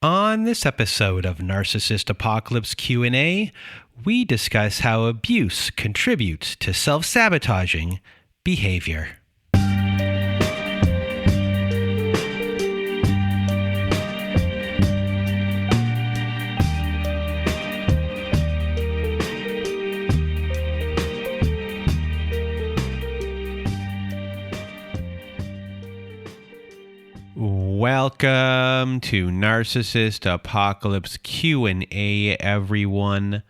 On this episode of Narcissist Apocalypse Q&A, we discuss how abuse contributes to self-sabotaging behavior. Welcome to Narcissist Apocalypse Q&A, everyone.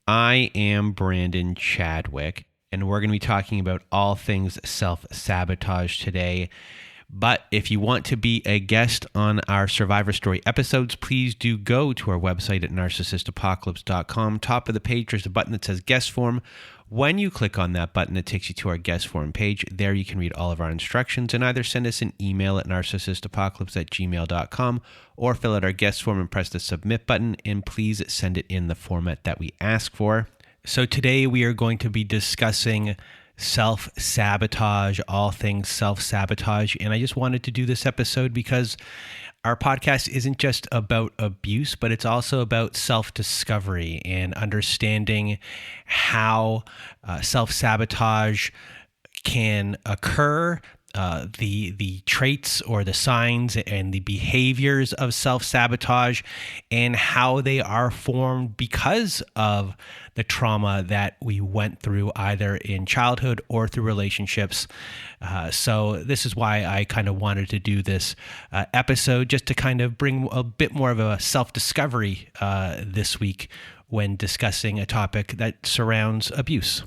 I am Brandon Chadwick, and we're going to be talking about all things self-sabotage today. But if you want to be a guest on our Survivor Story episodes, please do go to our website at narcissistapocalypse.com. Top of the page, there's a button that says Guest Form. When you click on that button, it takes you to our Guest Form page. There you can read all of our instructions and either send us an email at narcissistapocalypse@gmail.com or fill out our Guest Form and press the Submit button, and please send it in the format that we ask for. So today we are going to be discussing self-sabotage, all things self-sabotage. And I just wanted to do this episode because our podcast isn't just about abuse, but it's also about self-discovery and understanding how self-sabotage can occur, the traits or the signs and the behaviors of self-sabotage, and how they are formed because of the trauma that we went through either in childhood or through relationships. So this is why I kind of wanted to do this episode, just to kind of bring a bit more of a self-discovery this week when discussing a topic that surrounds abuse.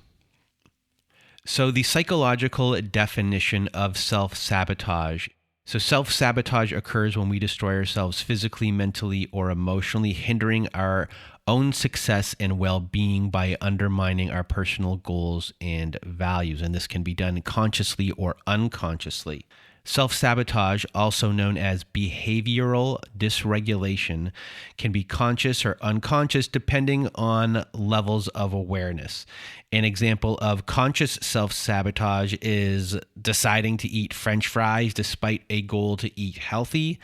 So the psychological definition of self-sabotage. So self-sabotage occurs when we destroy ourselves physically, mentally, or emotionally, hindering our own success and well-being by undermining our personal goals and values. And this can be done consciously or unconsciously. Self-sabotage, also known as behavioral dysregulation, can be conscious or unconscious depending on levels of awareness. An example of conscious self-sabotage is deciding to eat French fries despite a goal to eat healthy.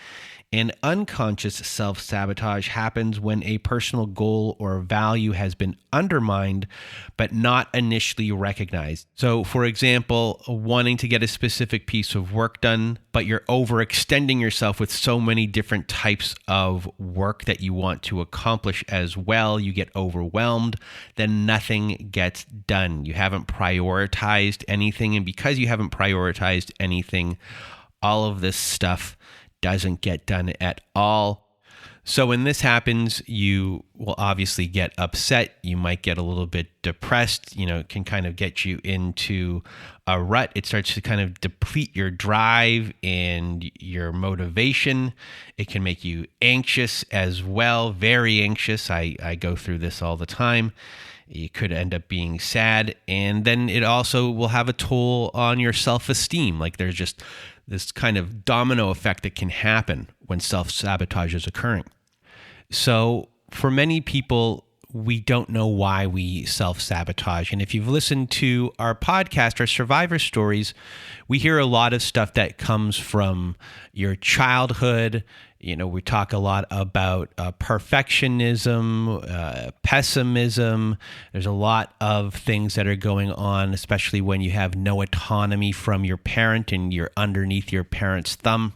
And unconscious self-sabotage happens when a personal goal or value has been undermined, but not initially recognized. So, for example, wanting to get a specific piece of work done, but you're overextending yourself with so many different types of work that you want to accomplish as well. You get overwhelmed, then nothing gets done. You haven't prioritized anything, and because you haven't prioritized anything, all of this stuff doesn't get done at all. So when this happens, you will obviously get upset. You might get a little bit depressed. It can kind of get you into a rut. It starts to kind of deplete your drive and your motivation. It can make you anxious as well, very anxious. I go through this all the time. You could end up being sad. And then it also will have a toll on your self-esteem. Like there's just this kind of domino effect that can happen when self-sabotage is occurring. So for many people, we don't know why we self-sabotage. And if you've listened to our podcast, our Survivor Stories, we hear a lot of stuff that comes from your childhood. We talk a lot about perfectionism, pessimism. There's a lot of things that are going on, especially when you have no autonomy from your parent and you're underneath your parent's thumb.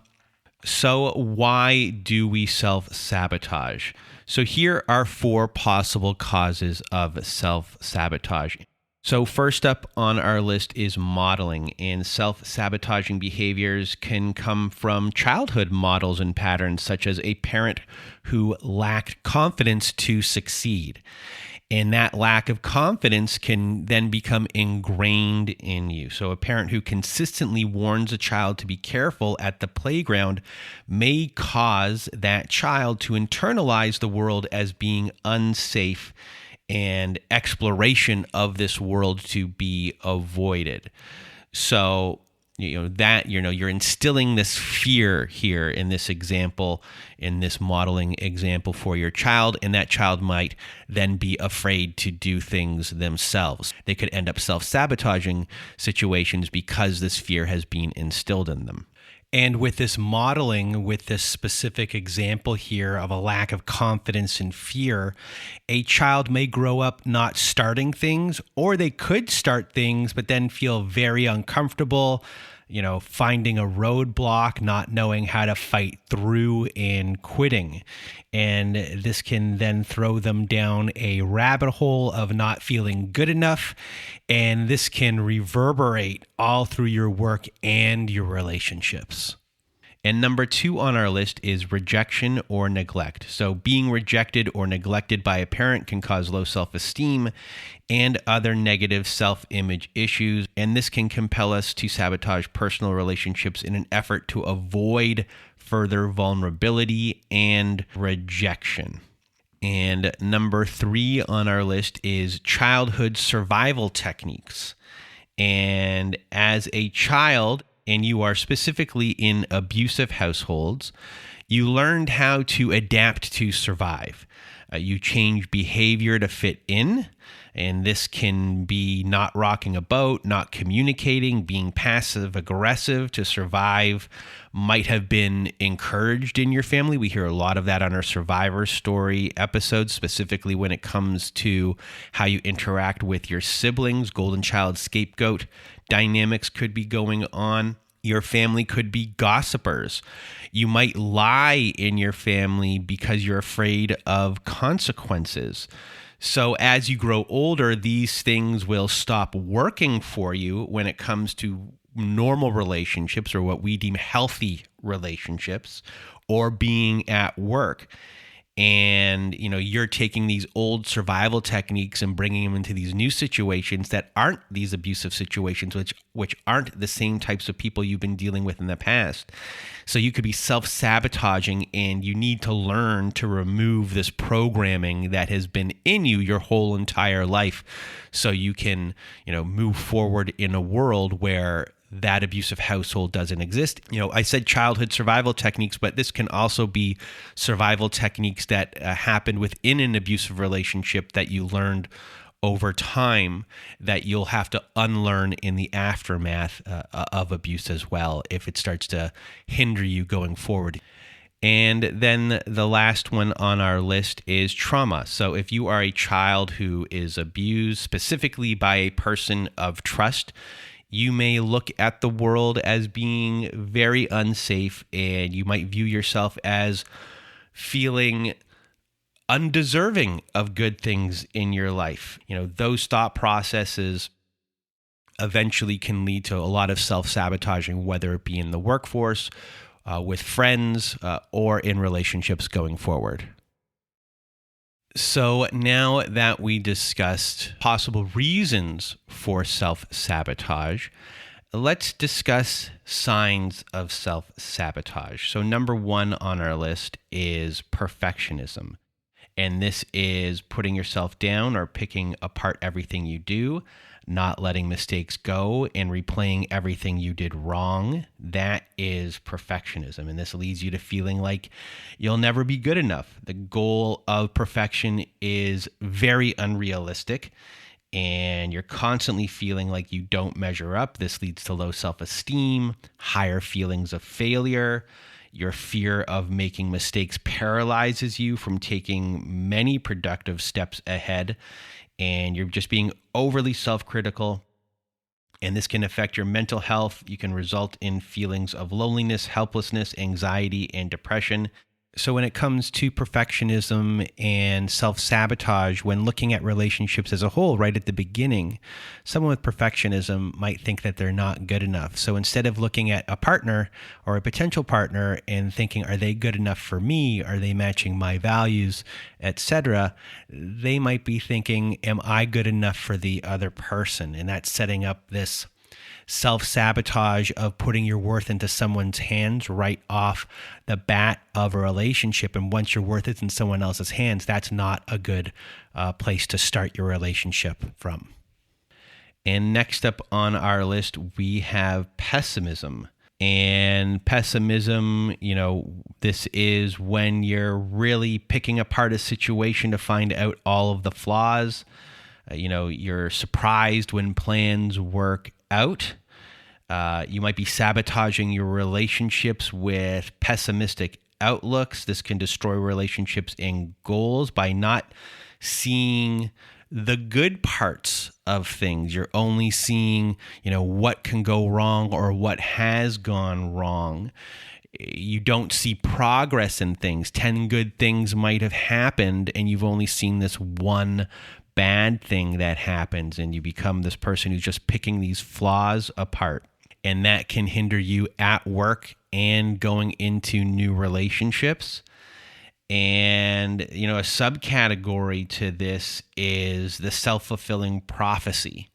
So why do we self-sabotage? So here are 4 possible causes of self-sabotage. So first up on our list is modeling, and self-sabotaging behaviors can come from childhood models and patterns, such as a parent who lacked confidence to succeed. And that lack of confidence can then become ingrained in you. So a parent who consistently warns a child to be careful at the playground may cause that child to internalize the world as being unsafe and exploration of this world to be avoided. So you're instilling this fear here in this example, in this modeling example for your child, and that child might then be afraid to do things themselves. They could end up self-sabotaging situations because this fear has been instilled in them. And with this modeling, with this specific example here of a lack of confidence and fear, a child may grow up not starting things, or they could start things, but then feel very uncomfortable, finding a roadblock, not knowing how to fight through, and quitting. And this can then throw them down a rabbit hole of not feeling good enough. And this can reverberate all through your work and your relationships. And number 2 on our list is rejection or neglect. So being rejected or neglected by a parent can cause low self-esteem and other negative self-image issues. And this can compel us to sabotage personal relationships in an effort to avoid further vulnerability and rejection. And number 3 on our list is childhood survival techniques. And as a child, and you are specifically in abusive households, you learned how to adapt to survive. You change behavior to fit in, and this can be not rocking a boat, not communicating, being passive aggressive to survive might have been encouraged in your family. We hear a lot of that on our Survivor Story episodes, specifically when it comes to how you interact with your siblings. Golden child scapegoat dynamics could be going on. Your family could be gossipers. You might lie in your family because you're afraid of consequences. So as you grow older, these things will stop working for you when it comes to normal relationships, or what we deem healthy relationships, or being at work. And, you're taking these old survival techniques and bringing them into these new situations that aren't these abusive situations, which aren't the same types of people you've been dealing with in the past. So you could be self-sabotaging, and you need to learn to remove this programming that has been in you your whole entire life, so you can, move forward in a world where that abusive household doesn't exist. I said childhood survival techniques, but this can also be survival techniques that happened within an abusive relationship that you learned over time that you'll have to unlearn in the aftermath of abuse as well, if it starts to hinder you going forward. And then the last one on our list is trauma. So if you are a child who is abused specifically by a person of trust, you may look at the world as being very unsafe, and you might view yourself as feeling undeserving of good things in your life. Those thought processes eventually can lead to a lot of self-sabotaging, whether it be in the workforce, with friends, or in relationships going forward. So now that we discussed possible reasons for self-sabotage, let's discuss signs of self-sabotage. So number 1 on our list is perfectionism. And this is putting yourself down or picking apart everything you do, not letting mistakes go, and replaying everything you did wrong. That is perfectionism. And this leads you to feeling like you'll never be good enough. The goal of perfection is very unrealistic, and you're constantly feeling like you don't measure up. This leads to low self-esteem, higher feelings of failure. Your fear of making mistakes paralyzes you from taking many productive steps ahead, and you're just being overly self-critical. And this can affect your mental health. You can result in feelings of loneliness, helplessness, anxiety, and depression. So when it comes to perfectionism and self-sabotage, when looking at relationships as a whole, right at the beginning, someone with perfectionism might think that they're not good enough. So instead of looking at a partner or a potential partner and thinking, are they good enough for me? Are they matching my values, etc., they might be thinking, am I good enough for the other person? And that's setting up this self-sabotage of putting your worth into someone's hands right off the bat of a relationship. And once your worth is in someone else's hands, that's not a good place to start your relationship from. And next up on our list, we have pessimism. And pessimism, this is when you're really picking apart a situation to find out all of the flaws. You're surprised when plans work out. You might be sabotaging your relationships with pessimistic outlooks. This can destroy relationships and goals by not seeing the good parts of things. You're only seeing, what can go wrong or what has gone wrong. You don't see progress in things. 10 good things might have happened, and you've only seen this one bad thing that happens, and you become this person who's just picking these flaws apart. And that can hinder you at work and going into new relationships. And, a subcategory to this is the self-fulfilling prophecy.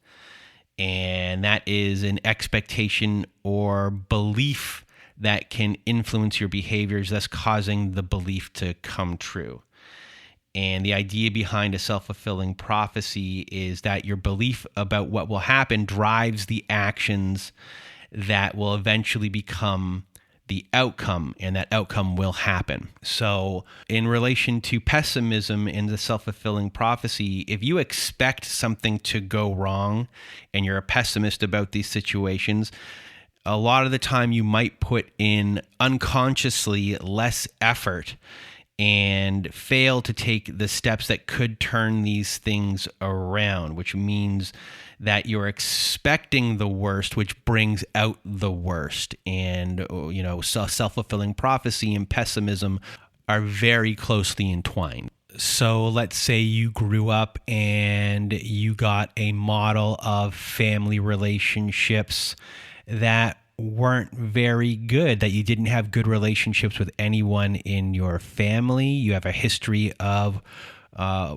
And that is an expectation or belief that can influence your behaviors, thus causing the belief to come true. And the idea behind a self-fulfilling prophecy is that your belief about what will happen drives the actions that will eventually become the outcome, and that outcome will happen. So in relation to pessimism and the self-fulfilling prophecy, if you expect something to go wrong and you're a pessimist about these situations, a lot of the time you might put in unconsciously less effort and fail to take the steps that could turn these things around, which means that you're expecting the worst, which brings out the worst. And, self-fulfilling prophecy and pessimism are very closely entwined. So let's say you grew up and you got a model of family relationships that weren't very good, that you didn't have good relationships with anyone in your family. You have a history of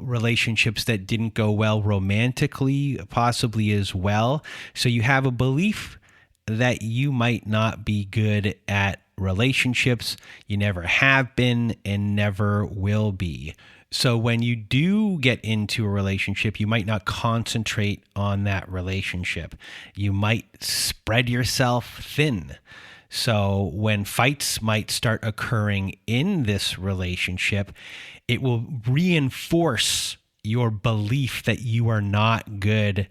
relationships that didn't go well romantically, possibly as well. So you have a belief that you might not be good at relationships. You never have been and never will be. So when you do get into a relationship, you might not concentrate on that relationship. You might spread yourself thin. So when fights might start occurring in this relationship, it will reinforce your belief that you are not good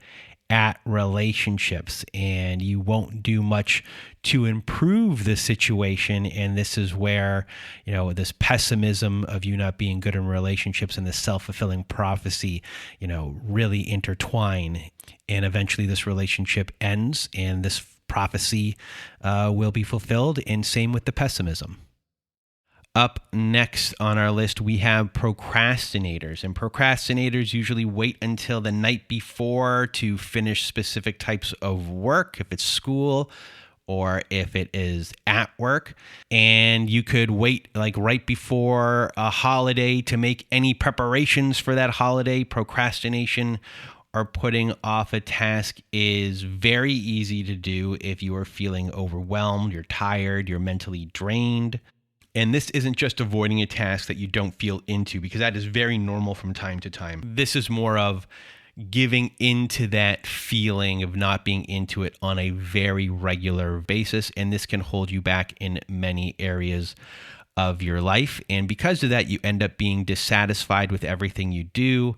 at relationships, and you won't do much to improve the situation. And this is where, this pessimism of you not being good in relationships and the self-fulfilling prophecy, really intertwine. And eventually this relationship ends and this prophecy will be fulfilled. And same with the pessimism. Up next on our list, we have procrastinators. And procrastinators usually wait until the night before to finish specific types of work, if it's school or if it is at work. And you could wait right before a holiday to make any preparations for that holiday. Procrastination or putting off a task is very easy to do if you are feeling overwhelmed, you're tired, you're mentally drained. And this isn't just avoiding a task that you don't feel into, because that is very normal from time to time. This is more of giving into that feeling of not being into it on a very regular basis. And this can hold you back in many areas of your life. And because of that, you end up being dissatisfied with everything you do,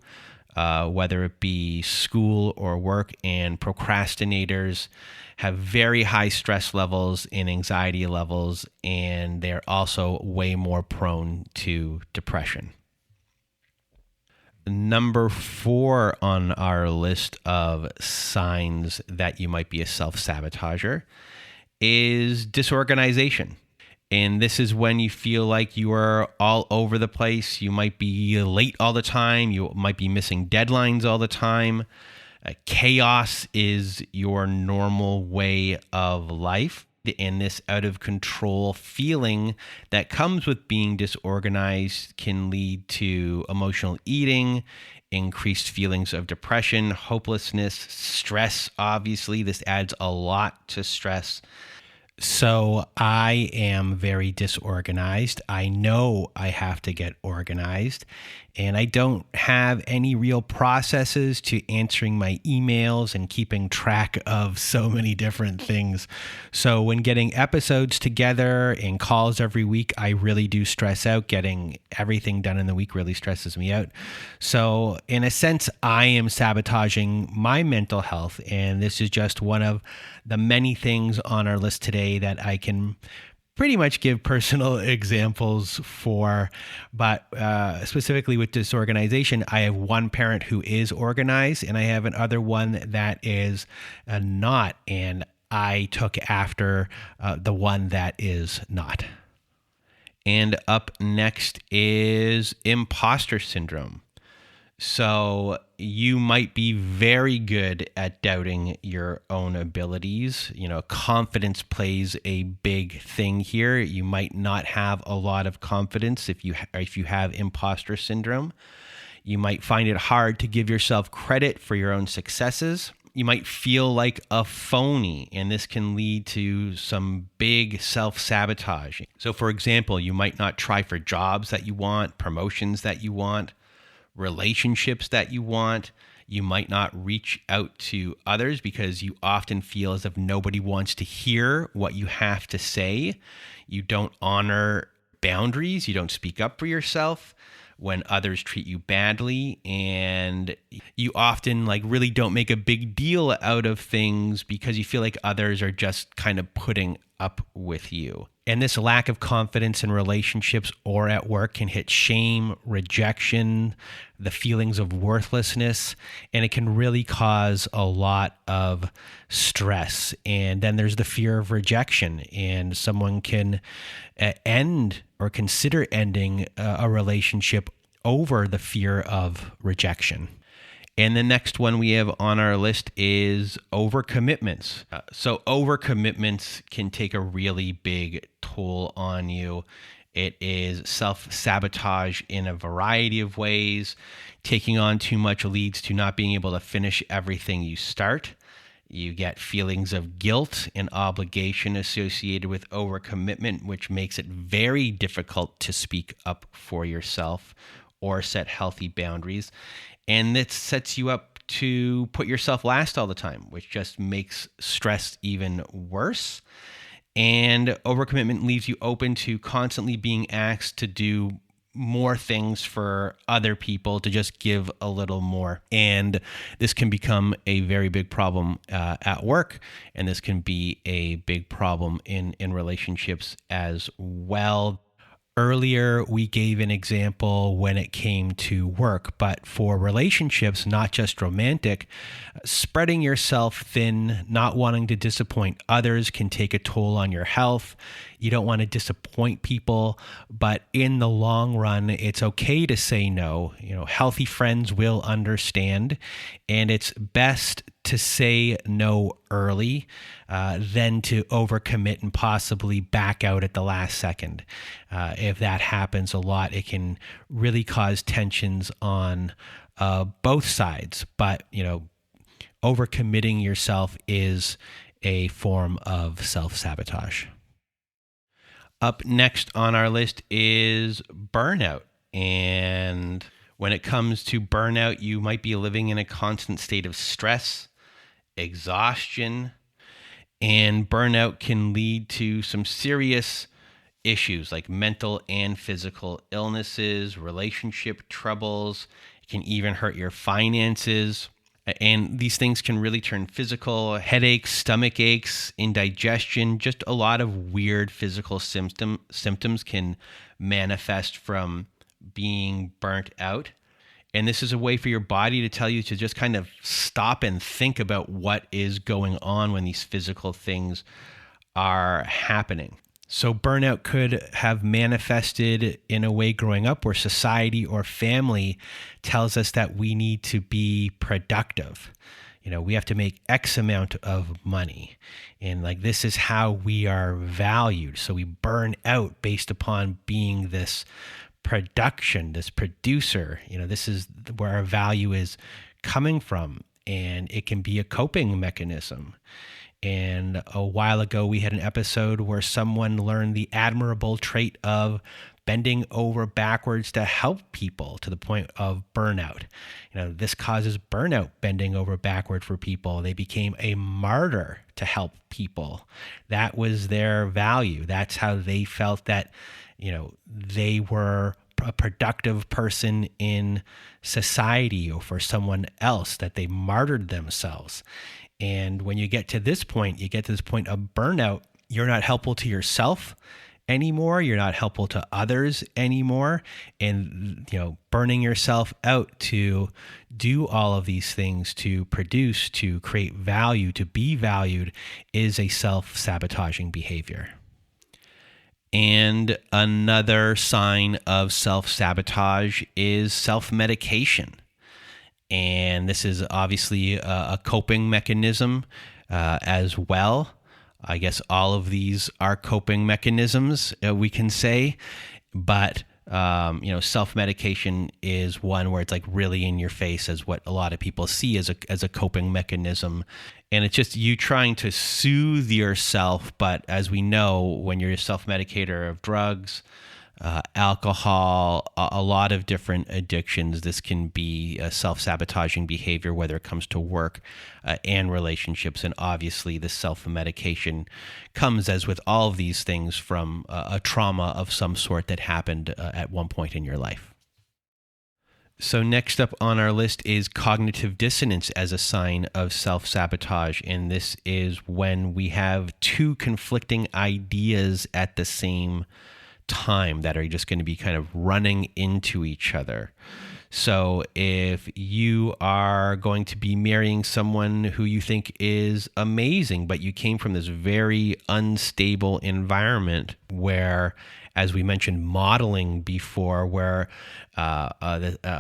whether it be school or work. And procrastinators have very high stress levels and anxiety levels, and they're also way more prone to depression. Number 4 on our list of signs that you might be a self-sabotager is disorganization. And this is when you feel like you are all over the place. You might be late all the time. You might be missing deadlines all the time. Chaos is your normal way of life. And this out of control feeling that comes with being disorganized can lead to emotional eating, increased feelings of depression, hopelessness, stress. Obviously, this adds a lot to stress. So I am very disorganized. I know I have to get organized, and I don't have any real processes to answering my emails and keeping track of so many different things. So when getting episodes together and calls every week, I really do stress out. Getting everything done in the week really stresses me out. So in a sense, I am sabotaging my mental health, and this is just one of the many things on our list today that I can pretty much give personal examples for. But specifically with disorganization, I have one parent who is organized, and I have another one that is not. And I took after the one that is not. And up next is imposter syndrome. So you might be very good at doubting your own abilities. Confidence plays a big thing here. You might not have a lot of confidence if you have imposter syndrome. You might find it hard to give yourself credit for your own successes. You might feel like a phony, and this can lead to some big self-sabotaging. So for example, you might not try for jobs that you want, promotions that you want, relationships that you want. You might not reach out to others because you often feel as if nobody wants to hear what you have to say. You don't honor boundaries. You don't speak up for yourself when others treat you badly, and you often really don't make a big deal out of things because you feel like others are just kind of putting up with you. And this lack of confidence in relationships or at work can hit shame, rejection, the feelings of worthlessness, and it can really cause a lot of stress. And then there's the fear of rejection, and someone can end or consider ending a relationship over the fear of rejection. And the next one we have on our list is overcommitments. So overcommitments can take a really big toll on you. It is self-sabotage in a variety of ways. Taking on too much leads to not being able to finish everything you start. You get feelings of guilt and obligation associated with overcommitment, which makes it very difficult to speak up for yourself or set healthy boundaries. And it sets you up to put yourself last all the time, which just makes stress even worse. And overcommitment leaves you open to constantly being asked to do more things for other people, to just give a little more. And this can become a very big problem at work. And this can be a big problem in relationships as well. Earlier, we gave an example when it came to work, but for relationships, not just romantic, spreading yourself thin, not wanting to disappoint others can take a toll on your health. You don't want to disappoint people, but in the long run, it's okay to say no. Healthy friends will understand, and it's best to say no early than to overcommit and possibly back out at the last second. If that happens a lot, it can really cause tensions on both sides. But, overcommitting yourself is a form of self-sabotage. Up next on our list is burnout. And when it comes to burnout, you might be living in a constant state of stress, exhaustion, and burnout can lead to some serious issues like mental and physical illnesses, relationship troubles. It can even hurt your finances. And these things can really turn physical: headaches, stomach aches, indigestion. Just a lot of weird physical symptoms can manifest from being burnt out. And this is a way for your body to tell you to just kind of stop and think about what is going on when these physical things are happening. So burnout could have manifested in a way growing up where society or family tells us that we need to be productive. We have to make X amount of money. And this is how we are valued. So we burn out based upon being this production, this producer. This is where our value is coming from. And it can be a coping mechanism. And a while ago, we had an episode where someone learned the admirable trait of bending over backwards to help people to the point of burnout. This causes burnout, bending over backward for people. They became a martyr to help people. That was their value. That's how they felt that, they were a productive person in society or for someone else, that they martyred themselves. And when you get to this point, of burnout, you're not helpful to yourself anymore. You're not helpful to others anymore. And, burning yourself out to do all of these things, to produce, to create value, to be valued, is a self-sabotaging behavior. And another sign of self-sabotage is self-medication. And this is obviously a coping mechanism as well. I guess all of these are coping mechanisms, we can say. But, self-medication is one where it's like really in your face, as what a lot of people see as a coping mechanism. And it's just you trying to soothe yourself. But as we know, when you're a self-medicator of drugs, alcohol, a lot of different addictions, this can be a self-sabotaging behavior, whether it comes to work and relationships. And obviously the self-medication comes, as with all of these things, from a trauma of some sort that happened at one point in your life. So next up on our list is cognitive dissonance as a sign of self-sabotage. And this is when we have two conflicting ideas at the same time that are just going to be kind of running into each other. So if you are going to be marrying someone who you think is amazing, but you came from this very unstable environment where, as we mentioned, modeling before, where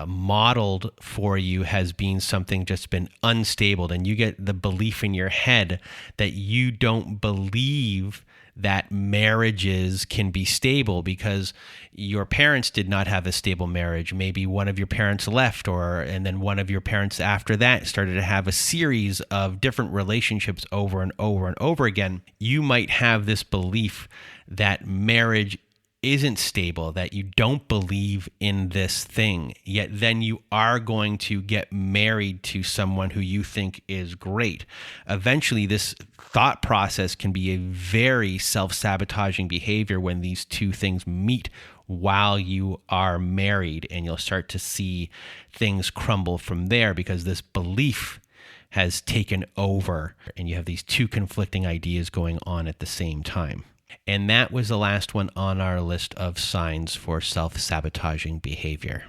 modeled for you has been something just been unstable, and you get the belief in your head that you don't believe that marriages can be stable because your parents did not have a stable marriage. Maybe one of your parents left, and then one of your parents after that started to have a series of different relationships over and over and over again. You might have this belief that marriage isn't stable, that you don't believe in this thing, yet then you are going to get married to someone who you think is great. Eventually, this thought process can be a very self-sabotaging behavior when these two things meet while you are married, and you'll start to see things crumble from there because this belief has taken over and you have these two conflicting ideas going on at the same time. And that was the last one on our list of signs for self-sabotaging behavior.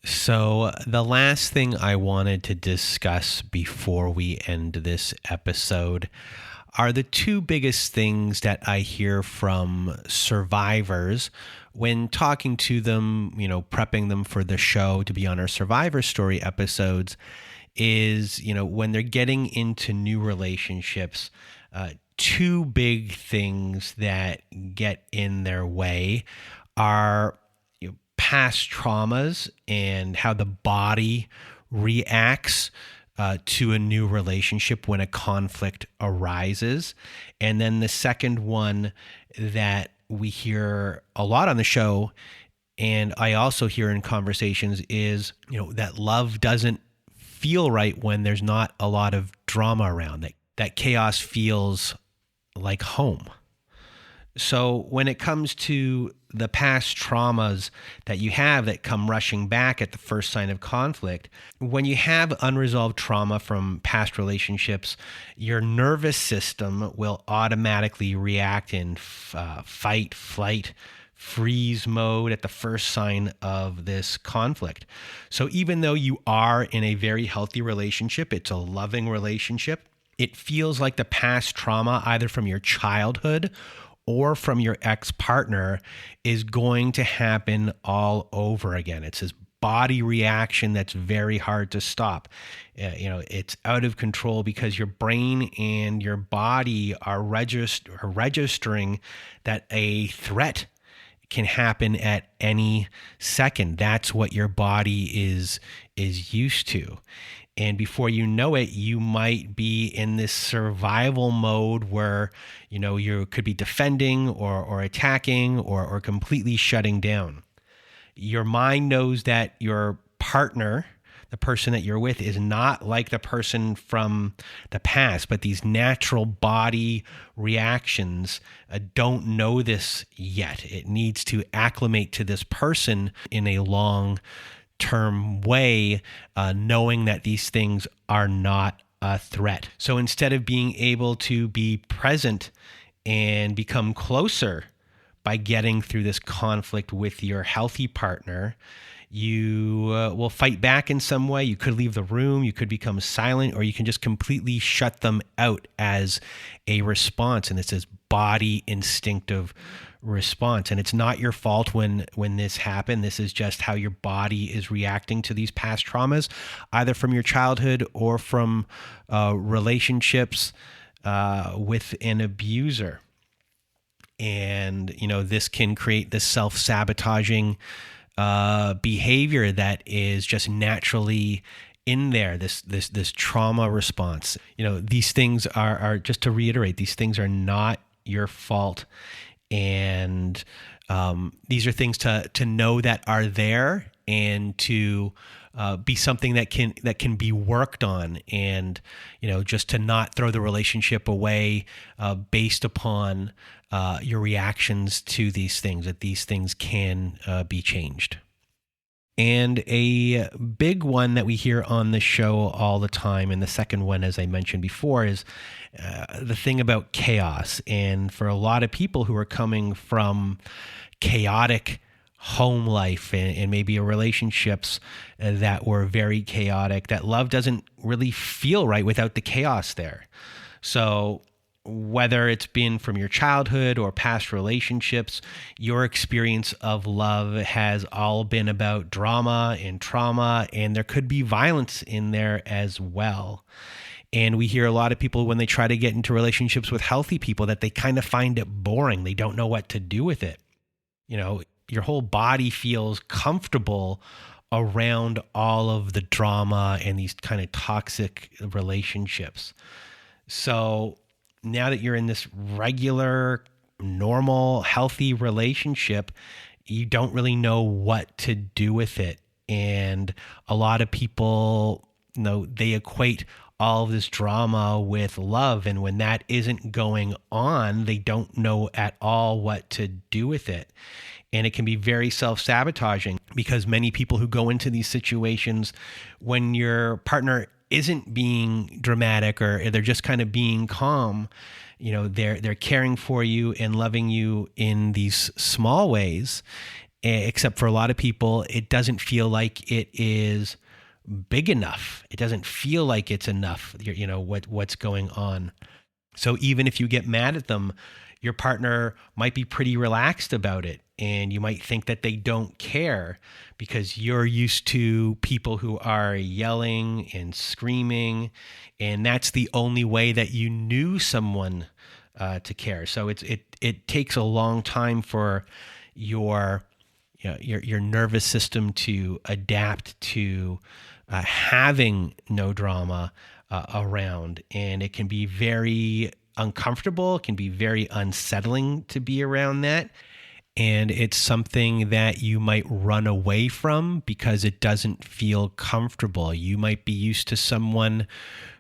So the last thing I wanted to discuss before we end this episode are the two biggest things that I hear from survivors when talking to them, prepping them for the show to be on our Survivor Story episodes, is, when they're getting into new relationships, two big things that get in their way are past traumas and how the body reacts to a new relationship when a conflict arises. And then the second one that we hear a lot on the show, and I also hear in conversations, is that love doesn't feel right when there's not a lot of drama around, that chaos feels like home. So when it comes to the past traumas that you have that come rushing back at the first sign of conflict, when you have unresolved trauma from past relationships, your nervous system will automatically react in fight, flight, freeze mode at the first sign of this conflict. So even though you are in a very healthy relationship, it's a loving relationship, it feels like the past trauma, either from your childhood or from your ex-partner, is going to happen all over again. It's this body reaction that's very hard to stop. It's out of control because your brain and your body are registering that a threat can happen at any second. That's what your body is used to. And before you know it, you might be in this survival mode where, you could be defending or attacking or completely shutting down. Your mind knows that your partner, the person that you're with, is not like the person from the past, but these natural body reactions don't know this yet. It needs to acclimate to this person in a long-term way, knowing that these things are not a threat. So instead of being able to be present and become closer by getting through this conflict with your healthy partner, you will fight back in some way. You could leave the room, you could become silent, or you can just completely shut them out as a response. And it's this body instinctive response. And it's not your fault when this happened. This is just how your body is reacting to these past traumas, either from your childhood or from relationships with an abuser. And, this can create this self-sabotaging behavior that is just naturally in there, this trauma response. These things are just to reiterate, these things are not your fault. And these are things to know that are there, and to be something that can be worked on, and just to not throw the relationship away based upon your reactions to these things, that these things can be changed. And a big one that we hear on the show all the time, and the second one, as I mentioned before, is the thing about chaos. And for a lot of people who are coming from chaotic home life and maybe relationships that were very chaotic, that love doesn't really feel right without the chaos there. So whether it's been from your childhood or past relationships, your experience of love has all been about drama and trauma, and there could be violence in there as well. And we hear a lot of people, when they try to get into relationships with healthy people, that they kind of find it boring. They don't know what to do with it. Your whole body feels comfortable around all of the drama and these kind of toxic relationships. So now that you're in this regular, normal, healthy relationship, you don't really know what to do with it. And a lot of people, they equate all of this drama with love. And when that isn't going on, they don't know at all what to do with it. And it can be very self-sabotaging, because many people who go into these situations, when your partner isn't being dramatic or they're just kind of being calm, they're caring for you and loving you in these small ways. Except for a lot of people, it doesn't feel like it is big enough. It doesn't feel like it's enough, what's going on. So even if you get mad at them, your partner might be pretty relaxed about it, and you might think that they don't care because you're used to people who are yelling and screaming, and that's the only way that you knew someone to care. So it takes a long time for your nervous system to adapt to having no drama around, and it can be very uncomfortable. It can be very unsettling to be around that. And it's something that you might run away from because it doesn't feel comfortable. You might be used to someone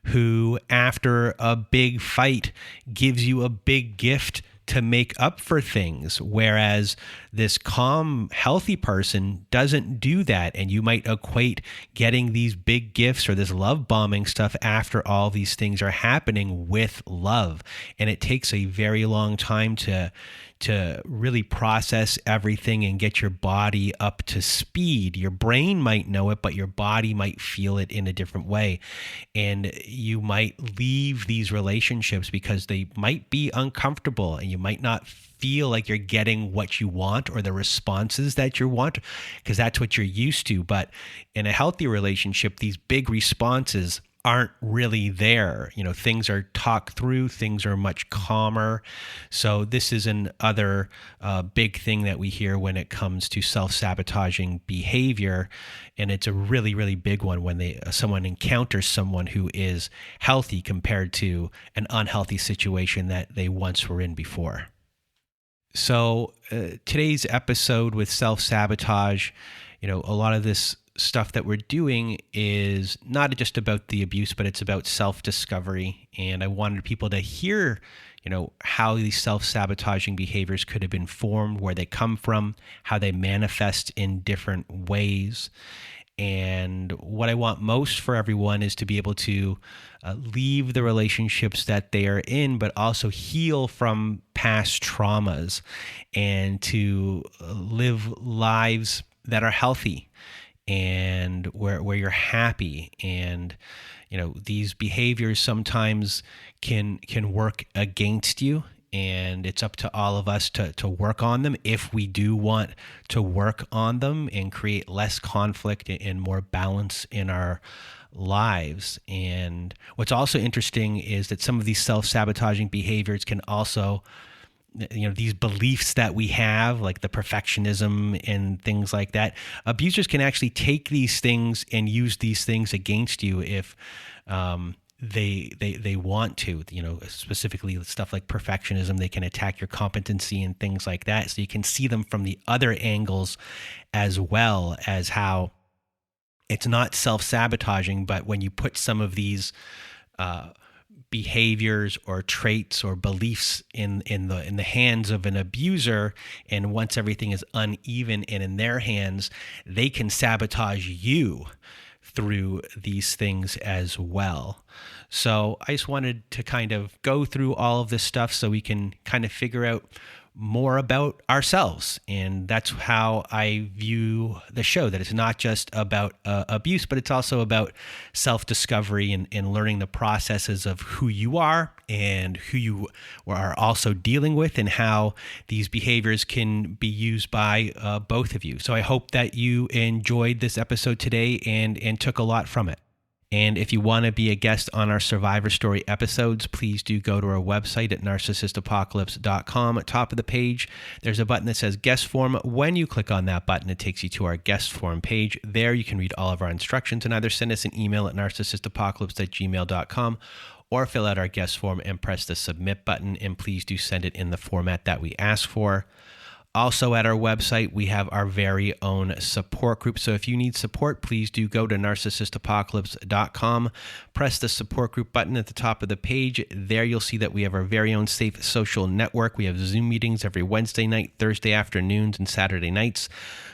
who, after a big fight, gives you a big gift to make up for things, whereas this calm, healthy person doesn't do that. And you might equate getting these big gifts or this love bombing stuff after all these things are happening with love. And it takes a very long time to really process everything and get your body up to speed. Your brain might know it, but your body might feel it in a different way. And you might leave these relationships because they might be uncomfortable, and you might not feel like you're getting what you want or the responses that you want, because that's what you're used to. But in a healthy relationship, these big responses aren't really there. Things are talked through, things are much calmer. So this is another big thing that we hear when it comes to self-sabotaging behavior. And it's a really, really big one when someone encounters someone who is healthy compared to an unhealthy situation that they once were in before. So today's episode with self-sabotage, a lot of this stuff that we're doing is not just about the abuse, but it's about self-discovery. And I wanted people to hear, how these self-sabotaging behaviors could have been formed, where they come from, how they manifest in different ways. And what I want most for everyone is to be able to leave the relationships that they are in, but also heal from past traumas and to live lives that are healthy and where you're happy. And these behaviors sometimes can work against you, and it's up to all of us to work on them if we do want to work on them and create less conflict and more balance in our lives. And what's also interesting is that some of these self-sabotaging behaviors can also, these beliefs that we have, like the perfectionism and things like that, abusers can actually take these things and use these things against you if they want to, specifically stuff like perfectionism. They can attack your competency and things like that. So you can see them from the other angles, as well as how it's not self-sabotaging, but when you put some of these behaviors or traits or beliefs in the hands of an abuser, and once everything is uneven and in their hands, they can sabotage you through these things as well. So I just wanted to kind of go through all of this stuff so we can kind of figure out more about ourselves. And that's how I view the show, that it's not just about abuse, but it's also about self-discovery and learning the processes of who you are and who you are also dealing with, and how these behaviors can be used by both of you. So I hope that you enjoyed this episode today and took a lot from it. And if you want to be a guest on our Survivor Story episodes, please do go to our website at narcissistapocalypse.com. At top of the page, there's a button that says Guest Form. When you click on that button, it takes you to our Guest Form page. There you can read all of our instructions and either send us an email at narcissistapocalypse@gmail.com or fill out our guest form and press the Submit button. And please do send it in the format that we ask for. Also at our website, we have our very own support group. So if you need support, please do go to narcissistapocalypse.com, press the support group button at the top of the page. There you'll see that we have our very own safe social network. We have Zoom meetings every Wednesday night, Thursday afternoons, and Saturday nights.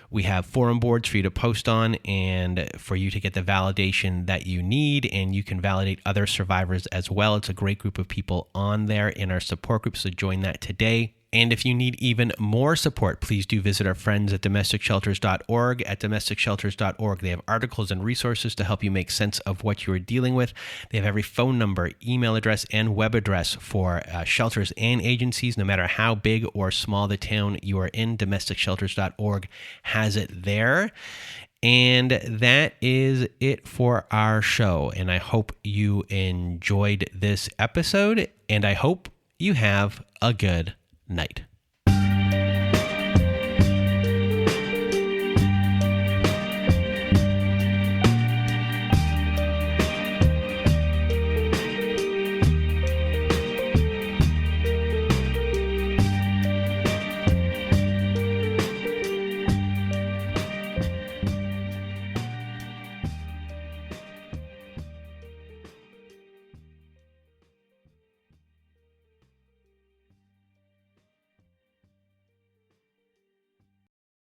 We have forum boards for you to post on and for you to get the validation that you need, and you can validate other survivors as well. It's a great group of people on there in our support group, so join that today. And if you need even more support, please do visit our friends at domesticshelters.org. At domesticshelters.org, they have articles and resources to help you make sense of what you are dealing with. They have every phone number, email address, and web address for shelters and agencies, no matter how big or small the town you are in. Domesticshelters.org has it there. And that is it for our show. And I hope you enjoyed this episode, and I hope you have a good night.